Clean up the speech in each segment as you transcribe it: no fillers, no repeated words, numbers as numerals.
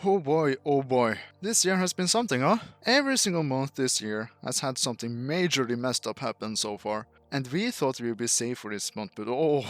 Oh boy, this year has been something, huh? Every single month this year has had something majorly messed up happen so far, and we thought we would be safe for this month, but oh,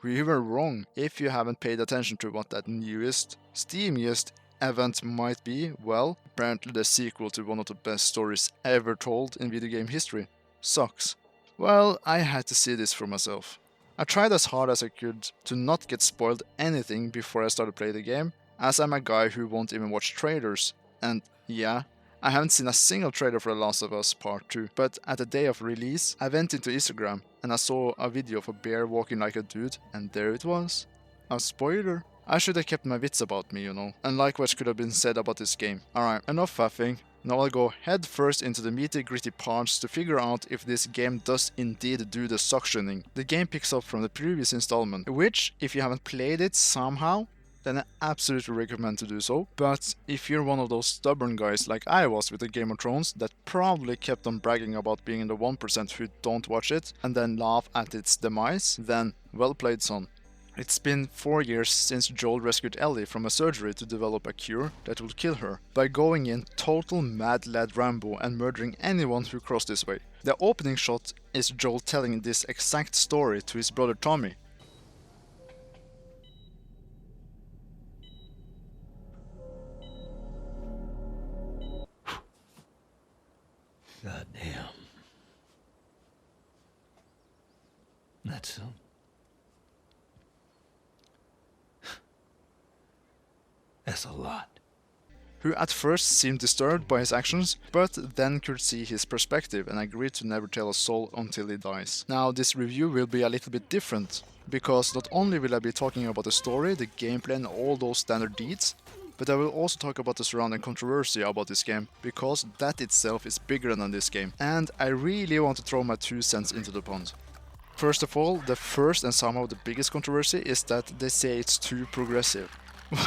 we were wrong. If you haven't paid attention to what that newest, steamiest event might be, well, apparently the sequel to one of the best stories ever told in video game history sucks. Well, I had to see this for myself. I tried as hard as I could to not get spoiled anything before I started playing the game, as I'm a guy who won't even watch trailers. And yeah, I haven't seen a single trailer for The Last of Us Part 2, but at the day of release, I went into Instagram and I saw a video of a bear walking like a dude, and there it was. A spoiler. I should have kept my wits about me, you know, unlike what could have been said about this game. Alright, enough faffing. Now I'll go head first into the nitty gritty parts to figure out if this game does indeed do the suctioning the game picks up from the previous installment, which, if you haven't played it somehow, then I absolutely recommend to do so. But if you're one of those stubborn guys like I was with the Game of Thrones that probably kept on bragging about being in the 1% who don't watch it and then laugh at its demise, then well played, son. It's been 4 years since Joel rescued Ellie from a surgery to develop a cure that will kill her by going in total mad lad Rambo and murdering anyone who crossed his way. The opening shot is Joel telling this exact story to his brother Tommy. God damn. That's so. That's a lot. Who at first seemed disturbed by his actions, but then could see his perspective and agreed to never tell a soul until he dies. Now, this review will be a little bit different, because not only will I be talking about the story, the gameplay and all those standard deeds, but I will also talk about the surrounding controversy about this game, because that itself is bigger than this game, and I really want to throw my 2 cents into the pond. First of all, the first and somehow the biggest controversy is that they say it's too progressive.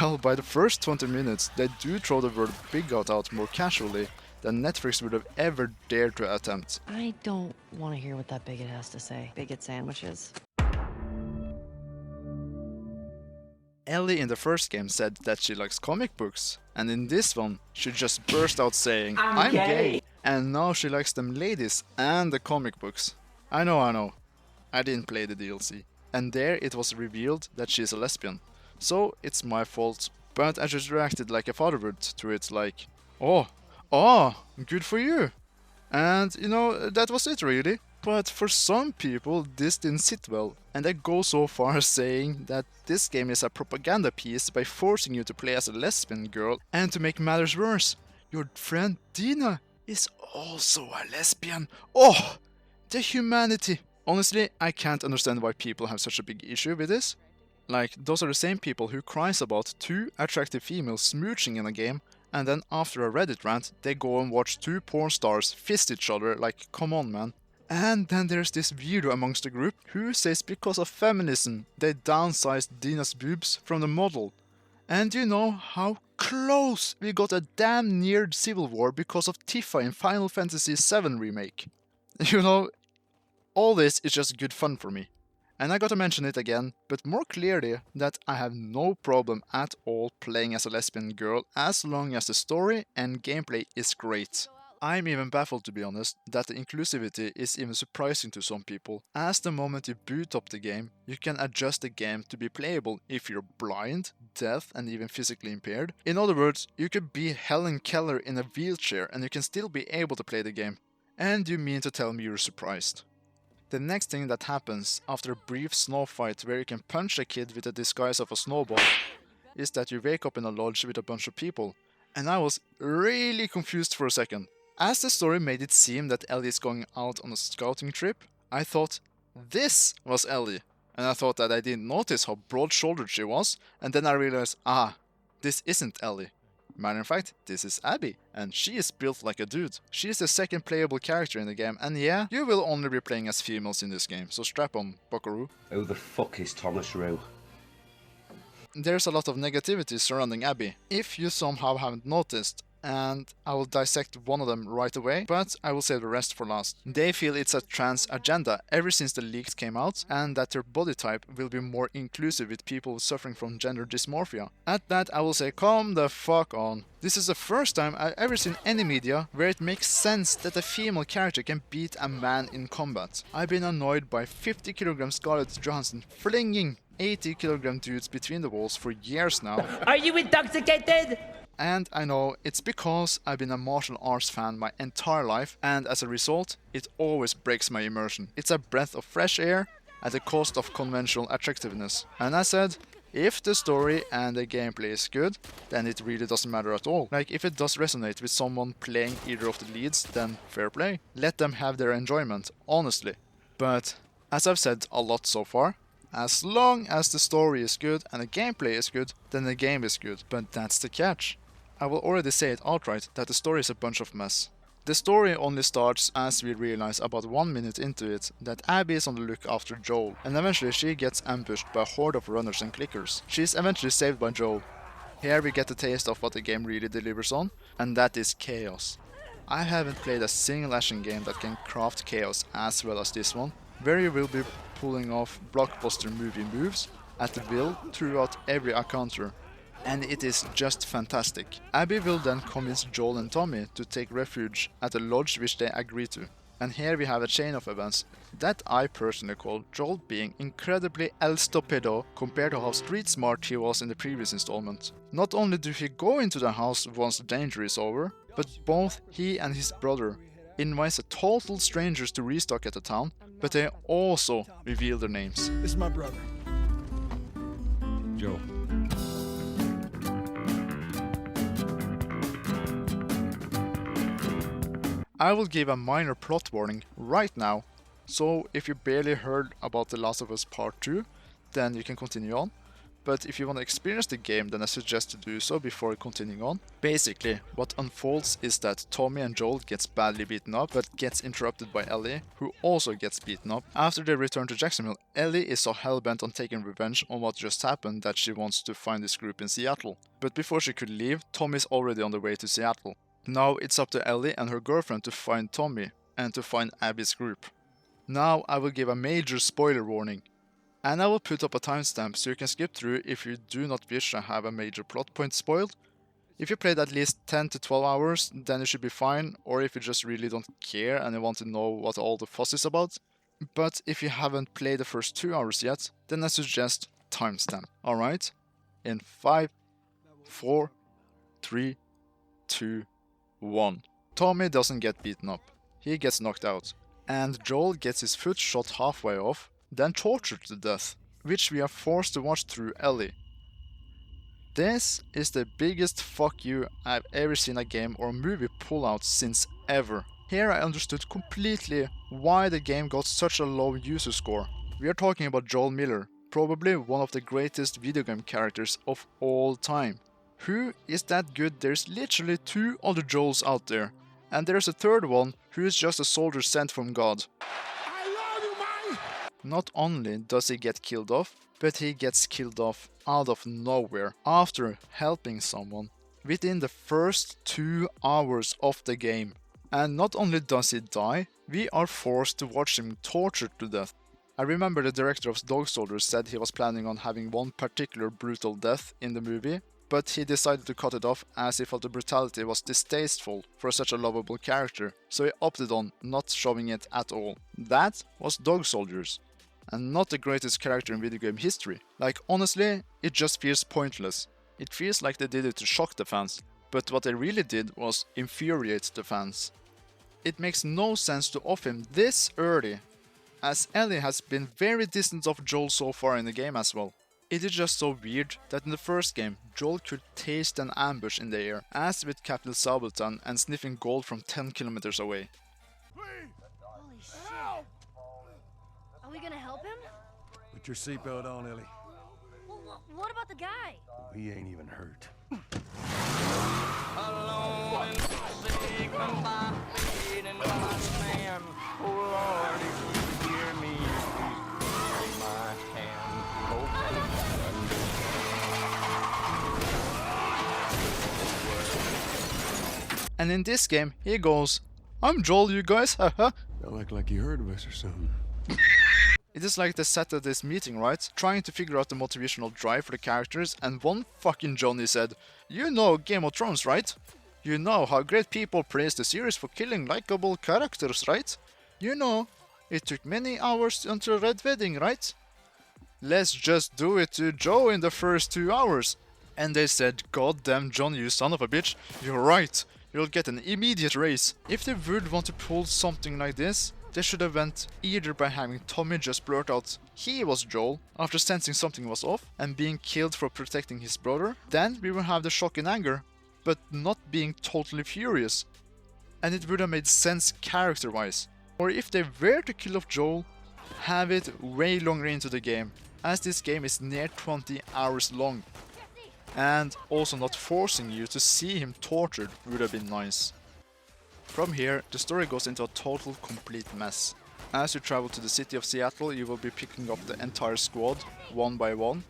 Well, by the first 20 minutes, they do throw the word bigot out more casually than Netflix would have ever dared to attempt. I don't want to hear what that bigot has to say. Bigot sandwiches. Ellie in the first game said that she likes comic books, and in this one, she just burst out saying, I'm gay! And now she likes them ladies and the comic books. I know. I didn't play the DLC. And there it was revealed that she is a lesbian. So it's my fault, but I just reacted like a father would to it, like, oh, good for you. And you know, that was it really. But for some people, this didn't sit well, and I go so far as saying that this game is a propaganda piece by forcing you to play as a lesbian girl, and to make matters worse, your friend Dina is also a lesbian. Oh, the humanity. Honestly, I can't understand why people have such a big issue with this. Like, those are the same people who cries about 2 attractive females smooching in a game, and then after a Reddit rant, they go and watch 2 porn stars fist each other, like, come on man. And then there's this weirdo amongst the group who says because of feminism, they downsized Dina's boobs from the model. And you know how close we got a damn near civil war because of Tifa in Final Fantasy VII Remake. You know, all this is just good fun for me. And I gotta mention it again, but more clearly, that I have no problem at all playing as a lesbian girl as long as the story and gameplay is great. I'm even baffled, to be honest, that the inclusivity is even surprising to some people, as the moment you boot up the game, you can adjust the game to be playable if you're blind, deaf and even physically impaired. In other words, you could be Helen Keller in a wheelchair and you can still be able to play the game. And you mean to tell me you're surprised? The next thing that happens after a brief snow fight where you can punch a kid with the disguise of a snowball is that you wake up in a lodge with a bunch of people, and I was really confused for a second. As the story made it seem that Ellie is going out on a scouting trip, I thought this was Ellie, and I thought that I didn't notice how broad-shouldered she was, and then I realized, this isn't Ellie. Matter of fact, this is Abby, and she is built like a dude. She is the second playable character in the game, and yeah, you will only be playing as females in this game, so strap on, buckaroo. Who the fuck is Thomas Rue? There's a lot of negativity surrounding Abby. If you somehow haven't noticed, and I will dissect one of them right away, but I will save the rest for last. They feel it's a trans agenda ever since the leaks came out, and that their body type will be more inclusive with people suffering from gender dysmorphia. At that, I will say, come the fuck on. This is the first time I've ever seen any media where it makes sense that a female character can beat a man in combat. I've been annoyed by 50 kg Scarlett Johansson flinging 80 kg dudes between the walls for years now. Are you intoxicated? And I know it's because I've been a martial arts fan my entire life, and as a result, it always breaks my immersion. It's a breath of fresh air at the cost of conventional attractiveness. And I said, if the story and the gameplay is good, then it really doesn't matter at all. Like, if it does resonate with someone playing either of the leads, then fair play. Let them have their enjoyment, honestly. But, as I've said a lot so far, as long as the story is good and the gameplay is good, then the game is good. But that's the catch. I will already say it outright that the story is a bunch of mess. The story only starts as we realize about 1 minute into it that Abby is on the look after Joel, and eventually she gets ambushed by a horde of runners and clickers. She is eventually saved by Joel. Here we get a taste of what the game really delivers on, and that is chaos. I haven't played a single action game that can craft chaos as well as this one, where you will be pulling off blockbuster movie moves at the will throughout every encounter. And it is just fantastic. Abby will then convince Joel and Tommy to take refuge at a lodge which they agree to. And here we have a chain of events that I personally call Joel being incredibly el stupido compared to how street smart he was in the previous installment. Not only do he go into the house once the danger is over, but both he and his brother invites a total strangers to restock at the town, but they also reveal their names. This is my brother. Joe. I will give a minor plot warning right now, so if you barely heard about The Last of Us Part 2, then you can continue on. But if you want to experience the game, then I suggest to do so before continuing on. Basically, what unfolds is that Tommy and Joel gets badly beaten up, but gets interrupted by Ellie, who also gets beaten up. After they return to Jacksonville, Ellie is so hellbent on taking revenge on what just happened that she wants to find this group in Seattle. But before she could leave, Tommy's already on the way to Seattle. Now it's up to Ellie and her girlfriend to find Tommy and to find Abby's group. Now I will give a major spoiler warning, and I will put up a timestamp so you can skip through if you do not wish to have a major plot point spoiled. If you played at least 10 to 12 hours, then you should be fine, or if you just really don't care and you want to know what all the fuss is about. But if you haven't played the first 2 hours yet, then I suggest timestamp. Alright? In 5, 4, 3, 2, 1. Tommy doesn't get beaten up. He gets knocked out. And Joel gets his foot shot halfway off, then tortured to death, which we are forced to watch through Ellie. This is the biggest fuck you I've ever seen a game or movie pull out since ever. Here I understood completely why the game got such a low user score. We are talking about Joel Miller, probably one of the greatest video game characters of all time. Who is that good? There's literally 2 other Joels out there, and there's a third one who is just a soldier sent from God. I love you, man! Not only does he get killed off, but he gets killed off out of nowhere after helping someone within the first 2 hours of the game. And not only does he die, we are forced to watch him tortured to death. I remember the director of Dog Soldiers said he was planning on having one particular brutal death in the movie, but he decided to cut it off as he felt the brutality was distasteful for such a lovable character, so he opted on not showing it at all. That was Dog Soldiers, and not the greatest character in video game history. Like, honestly, it just feels pointless. It feels like they did it to shock the fans, but what they really did was infuriate the fans. It makes no sense to off him this early, as Ellie has been very distant of Joel so far in the game as well. It is just so weird that in the first game, Joel could taste an ambush in the air, as with Captain Sableton and sniffing gold from 10 kilometers away. Holy shit. Are we gonna help him? Put your seatbelt on, Ellie. Well, what about the guy? He ain't even hurt. And in this game, he goes, "I'm Joel, you guys, haha." Don't act like you heard of us or something. It is like they sat at this meeting, right? Trying to figure out the motivational drive for the characters, and one fucking Johnny said, "You know Game of Thrones, right? You know how great people praise the series for killing likable characters, right? You know, it took many hours until Red Wedding, right? Let's just do it to Joe in the first 2 hours." And they said, "God damn John, you son of a bitch, you're right. You'll get an immediate raise." If they would want to pull something like this, they should have went either by having Tommy just blurt out he was Joel after sensing something was off and being killed for protecting his brother, then we would have the shock and anger, but not being totally furious. And it would have made sense character-wise. Or if they were to kill off Joel, have it way longer into the game, as this game is near 20 hours long. And also not forcing you to see him tortured would have been nice. From here, the story goes into a total complete mess. As you travel to the city of Seattle, you will be picking up the entire squad, one by one,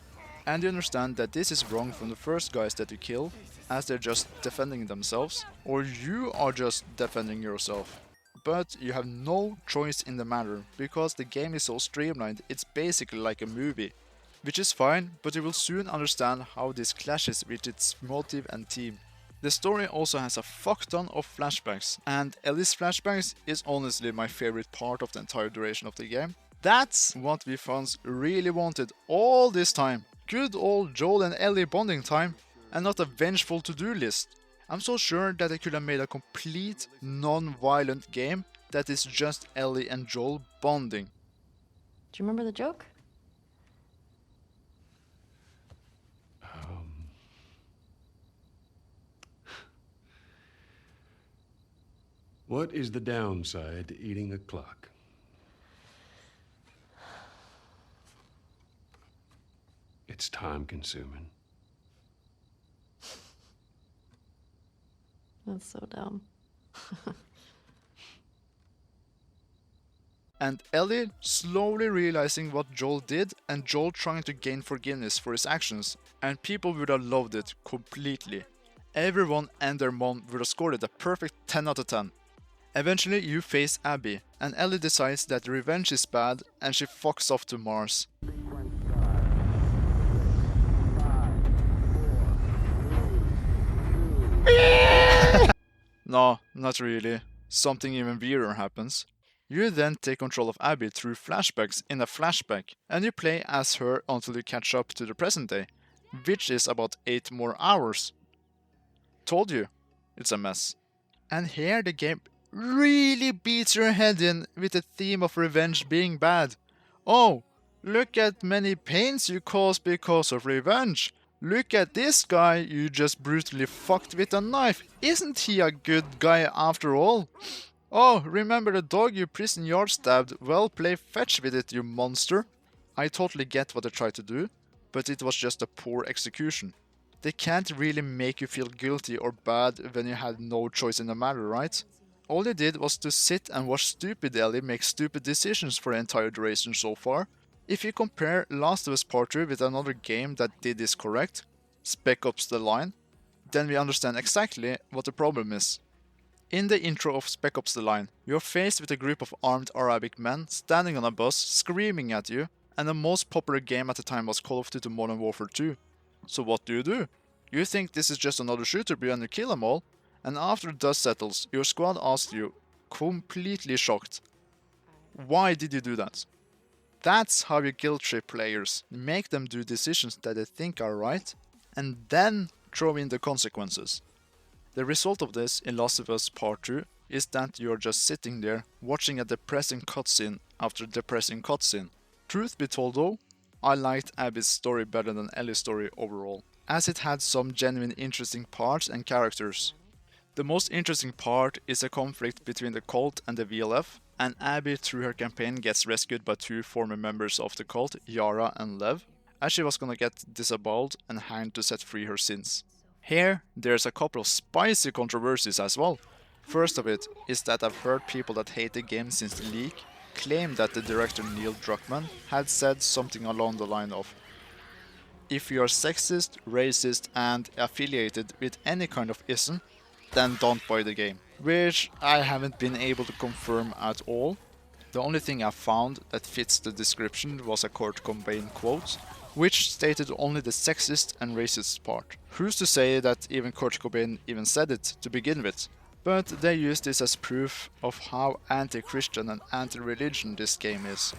and you understand that this is wrong from the first guys that you kill, as they're just defending themselves, or you are just defending yourself. But you have no choice in the matter, because the game is so streamlined, it's basically like a movie. Which is fine, but you will soon understand how this clashes with its motive and theme. The story also has a fuck ton of flashbacks, and Ellie's flashbacks is honestly my favorite part of the entire duration of the game. That's what we fans really wanted all this time. Good old Joel and Ellie bonding time, and not a vengeful to-do list. I'm so sure that they could have made a complete non-violent game that is just Ellie and Joel bonding. Do you remember the joke? What is the downside to eating a clock? It's time consuming. That's so dumb. And Ellie slowly realizing what Joel did, and Joel trying to gain forgiveness for his actions, and people would have loved it completely. Everyone and their mom would have scored it a perfect 10 out of 10. Eventually you face Abby, and Ellie decides that revenge is bad and she fucks off to Mars. No, not really. Something even weirder happens. You then take control of Abby through flashbacks in a flashback, and you play as her until you catch up to the present day, which is about 8 more hours. Told you, it's a mess. And here the game really beats your head in with the theme of revenge being bad. Oh, look at many pains you caused because of revenge. Look at this guy you just brutally fucked with a knife. Isn't he a good guy after all? Oh, remember the dog you prison yard stabbed? Well, play fetch with it, you monster. I totally get what they tried to do, but it was just a poor execution. They can't really make you feel guilty or bad when you had no choice in the matter, right? All they did was to sit and watch stupid Ellie make stupid decisions for the entire duration so far. If you compare Last of Us Part 2 with another game that did this correct, Spec Ops The Line, then we understand exactly what the problem is. In the intro of Spec Ops The Line, you're faced with a group of armed Arabic men standing on a bus, screaming at you, and the most popular game at the time was Call of Duty Modern Warfare 2. So what do? You think this is just another shooter and you kill them all, and after the dust settles, your squad asks you, completely shocked, why did you do that? That's how you guilt trip players, make them do decisions that they think are right, and then throw in the consequences. The result of this in Last of Us Part 2 is that you're just sitting there watching a depressing cutscene after depressing cutscene. Truth be told though, I liked Abby's story better than Ellie's story overall, as it had some genuine interesting parts and characters. The most interesting part is a conflict between the cult and the VLF, and Abby through her campaign gets rescued by 2 former members of the cult, Yara and Lev, as she was gonna get disavowed and hanged to set free her sins. Here, there's a couple of spicy controversies as well. First of it is that I've heard people that hate the game since the leak claim that the director Neil Druckmann had said something along the line of, "If you are sexist, racist and affiliated with any kind of ism, then don't buy the game. Which I haven't been able to confirm at all. The only thing I found that fits the description was a Kurt Cobain quote, which stated only the sexist and racist part. Who's to say that even Kurt Cobain even said it to begin with? But they use this as proof of how anti-Christian and anti-religion this game is.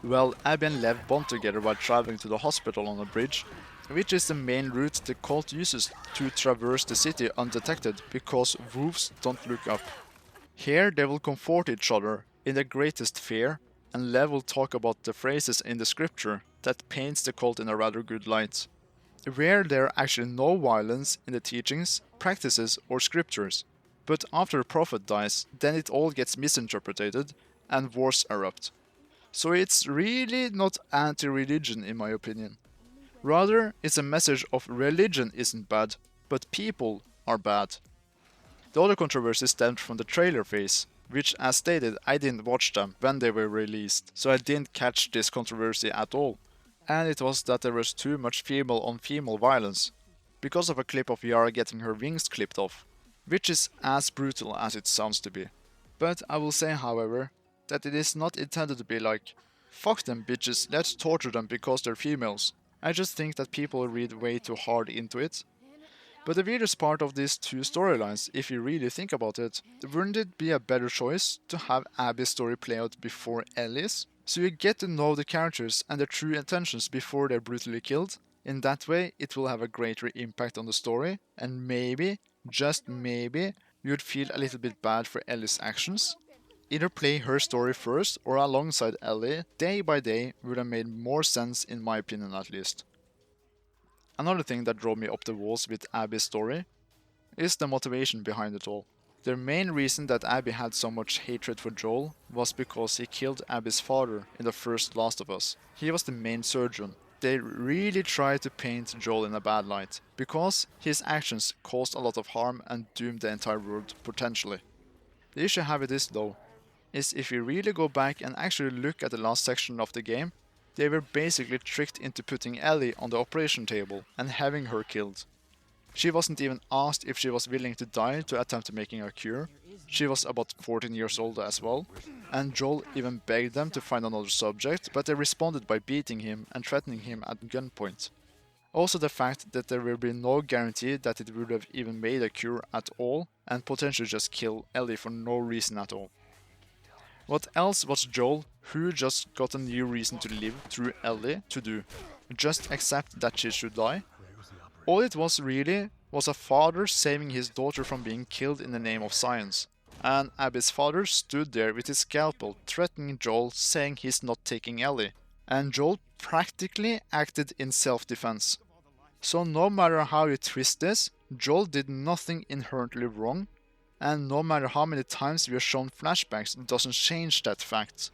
Well, Abby and Lev bond together while traveling to the hospital on a bridge, which is the main route the cult uses to traverse the city undetected because wolves don't look up. Here they will comfort each other in the greatest fear, and Lev will talk about the phrases in the scripture that paints the cult in a rather good light, where there are actually no violence in the teachings, practices or scriptures. But after a prophet dies, then it all gets misinterpreted and wars erupt. So it's really not anti-religion in my opinion. Rather, it's a message of religion isn't bad, but people are bad. The other controversy stemmed from the trailer phase, which as stated I didn't watch them when they were released, so I didn't catch this controversy at all. And it was that there was too much female on female violence, because of a clip of Yara getting her wings clipped off, which is as brutal as it sounds to be. But I will say however, that it is not intended to be like, fuck them bitches, let's torture them because they're females. I just think that people read way too hard into it. But the weirdest part of these two storylines, if you really think about it, wouldn't it be a better choice to have Abby's story play out before Ellie's? So you get to know the characters and their true intentions before they're brutally killed. In that way, it will have a greater impact on the story, and maybe, just maybe, you'd feel a little bit bad for Ellie's actions. Either play her story first or alongside Ellie, day by day, would have made more sense in my opinion at least. Another thing that drove me up the walls with Abby's story is the motivation behind it all. The main reason that Abby had so much hatred for Joel was because he killed Abby's father in the first Last of Us. He was the main surgeon. They really tried to paint Joel in a bad light, because his actions caused a lot of harm and doomed the entire world potentially. The issue I have with this though, is if you really go back and actually look at the last section of the game, they were basically tricked into putting Ellie on the operation table and having her killed. She wasn't even asked if she was willing to die to attempt making a cure. She was about 14 years old as well, and Joel even begged them to find another subject, but they responded by beating him and threatening him at gunpoint. Also the fact that there will be no guarantee that it would have even made a cure at all, and potentially just kill Ellie for no reason at all. What else was Joel, who just got a new reason to live through Ellie, to do? Just accept that she should die? All it was really was a father saving his daughter from being killed in the name of science. And Abby's father stood there with his scalpel threatening Joel, saying he's not taking Ellie. And Joel practically acted in self-defense. So no matter how you twist this, Joel did nothing inherently wrong, and no matter how many times we are shown flashbacks, it doesn't change that fact.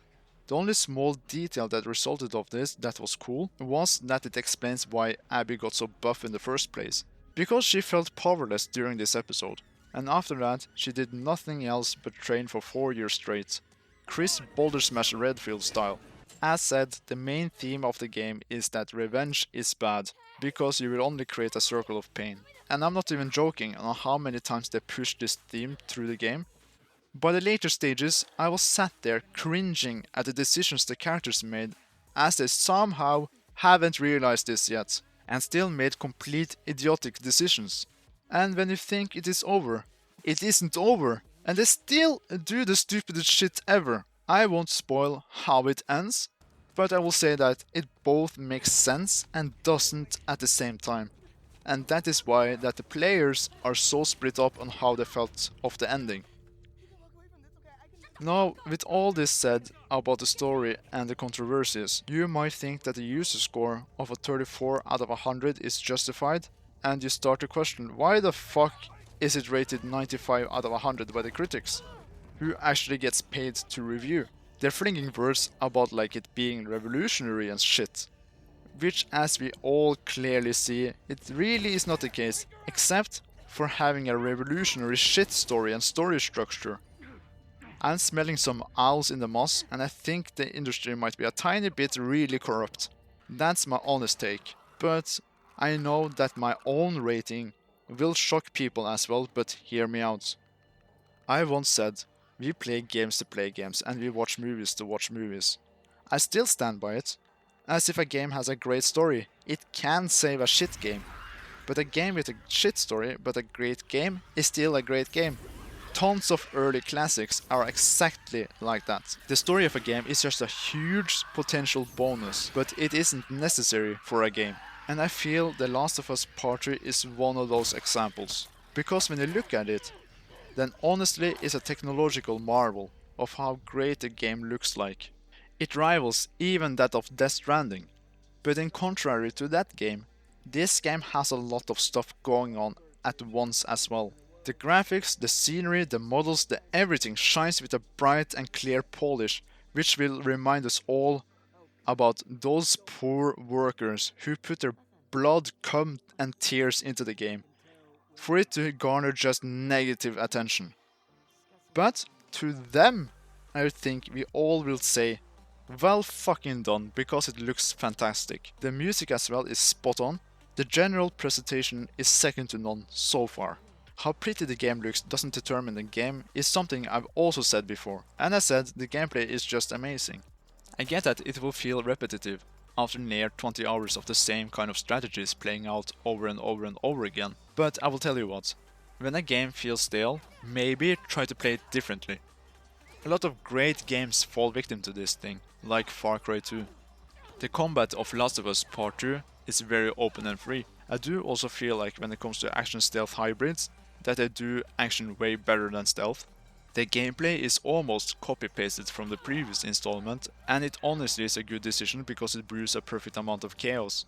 The only small detail that resulted of this that was cool was that it explains why Abby got so buff in the first place. Because she felt powerless during this episode, and after that she did nothing else but train for 4 years straight. Chris Boulder Smash Redfield style. As said, the main theme of the game is that revenge is bad, because you will only create a circle of pain. And I'm not even joking on how many times they pushed this theme through the game. By the later stages, I was sat there cringing at the decisions the characters made, as they somehow haven't realized this yet, and still made complete idiotic decisions. And when you think it is over, it isn't over, and they still do the stupidest shit ever. I won't spoil how it ends, but I will say that it both makes sense and doesn't at the same time. And that is why that the players are so split up on how they felt of the ending. Now, with all this said about the story and the controversies, you might think that the user score of a 34 out of 100 is justified, and you start to question why the fuck is it rated 95 out of 100 by the critics, who actually gets paid to review. They're flinging words about like it being revolutionary and shit, which as we all clearly see, it really is not the case, except for having a revolutionary shit story and story structure. I'm smelling some owls in the moss, and I think the industry might be a tiny bit really corrupt. That's my honest take, but I know that my own rating will shock people as well, but hear me out. I once said, we play games to play games and we watch movies to watch movies. I still stand by it. As if a game has a great story, it can save a shit game. But a game with a shit story but a great game is still a great game. Tons of early classics are exactly like that. The story of a game is just a huge potential bonus, but it isn't necessary for a game. And I feel The Last of Us Part 3 is one of those examples. Because when you look at it, then honestly it's a technological marvel of how great the game looks like. It rivals even that of Death Stranding. But in contrary to that game, this game has a lot of stuff going on at once as well. The graphics, the scenery, the models, the everything shines with a bright and clear polish, which will remind us all about those poor workers who put their blood, cum and tears into the game, for it to garner just negative attention. But to them, I think we all will say, well fucking done, because it looks fantastic. The music as well is spot on. The general presentation is second to none so far. How pretty the game looks doesn't determine the game is something I've also said before, and I said the gameplay is just amazing. I get that it will feel repetitive after near 20 hours of the same kind of strategies playing out over and over and over again, but I will tell you what, when a game feels stale, maybe try to play it differently. A lot of great games fall victim to this thing, like Far Cry 2. The combat of Last of Us Part 2 is very open and free. I do also feel like when it comes to action stealth hybrids, that they do action way better than stealth. The gameplay is almost copy-pasted from the previous installment, and it honestly is a good decision because it brews a perfect amount of chaos.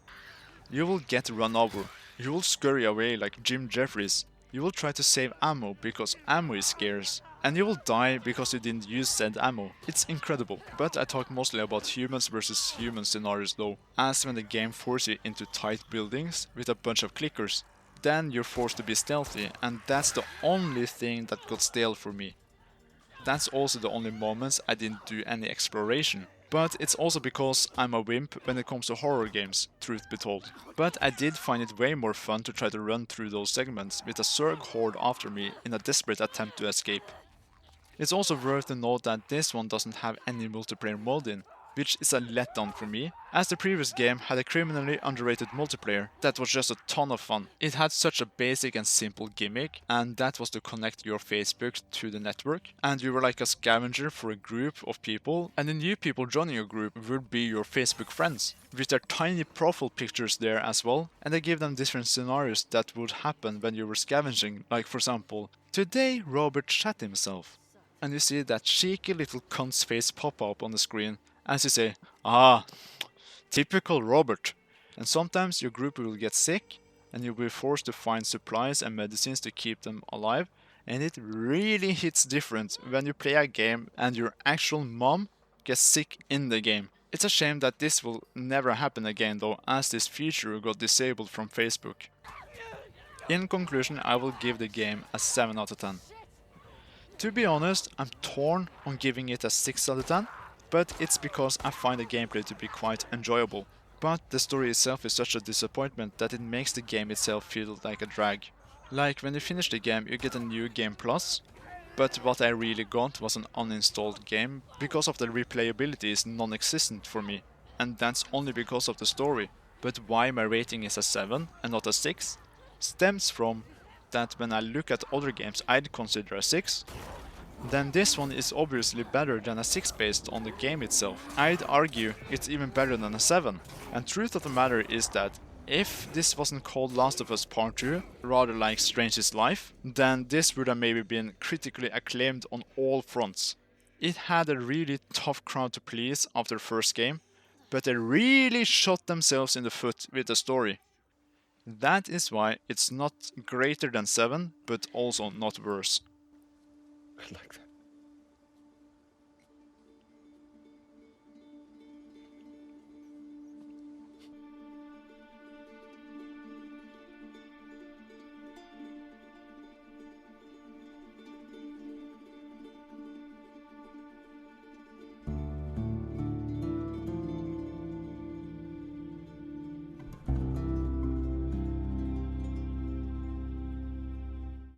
You will get run over, you will scurry away like Jim Jeffries, you will try to save ammo because ammo is scarce, and you will die because you didn't use said ammo. It's incredible, but I talk mostly about humans versus human scenarios though, as when the game forces you into tight buildings with a bunch of clickers. Then you're forced to be stealthy, and that's the only thing that got stale for me. That's also the only moments I didn't do any exploration. But it's also because I'm a wimp when it comes to horror games, truth be told. But I did find it way more fun to try to run through those segments with a Zerg horde after me in a desperate attempt to escape. It's also worth to note that this one doesn't have any multiplayer mode in, which is a letdown for me, as the previous game had a criminally underrated multiplayer that was just a ton of fun. It had such a basic and simple gimmick, and that was to connect your Facebook to the network, and you were like a scavenger for a group of people, and the new people joining your group would be your Facebook friends, with their tiny profile pictures there as well, and they give them different scenarios that would happen when you were scavenging, like for example, today Robert shat himself. And you see that cheeky little cunt's face pop up on the screen as you say, ah, typical Robert. And sometimes your group will get sick and you'll be forced to find supplies and medicines to keep them alive, and it really hits different when you play a game and your actual mom gets sick in the game. It's a shame that this will never happen again though, as this feature got disabled from Facebook. In conclusion, I will give the game a 7 out of 10. To be honest, I'm torn on giving it a 6 out of 10, but it's because I find the gameplay to be quite enjoyable. But the story itself is such a disappointment that it makes the game itself feel like a drag. Like when you finish the game you get a new game plus, but what I really got was an uninstalled game because of the replayability is non-existent for me, and that's only because of the story. But why my rating is a 7 and not a 6 stems from that when I look at other games I'd consider a 6, then this one is obviously better than a 6 based on the game itself. I'd argue it's even better than a 7. And truth of the matter is that if this wasn't called Last of Us Part 2, rather like Strange's Life, then this would have maybe been critically acclaimed on all fronts. It had a really tough crowd to please after the first game, but they really shot themselves in the foot with the story. That is why it's not greater than 7, but also not worse. I like that.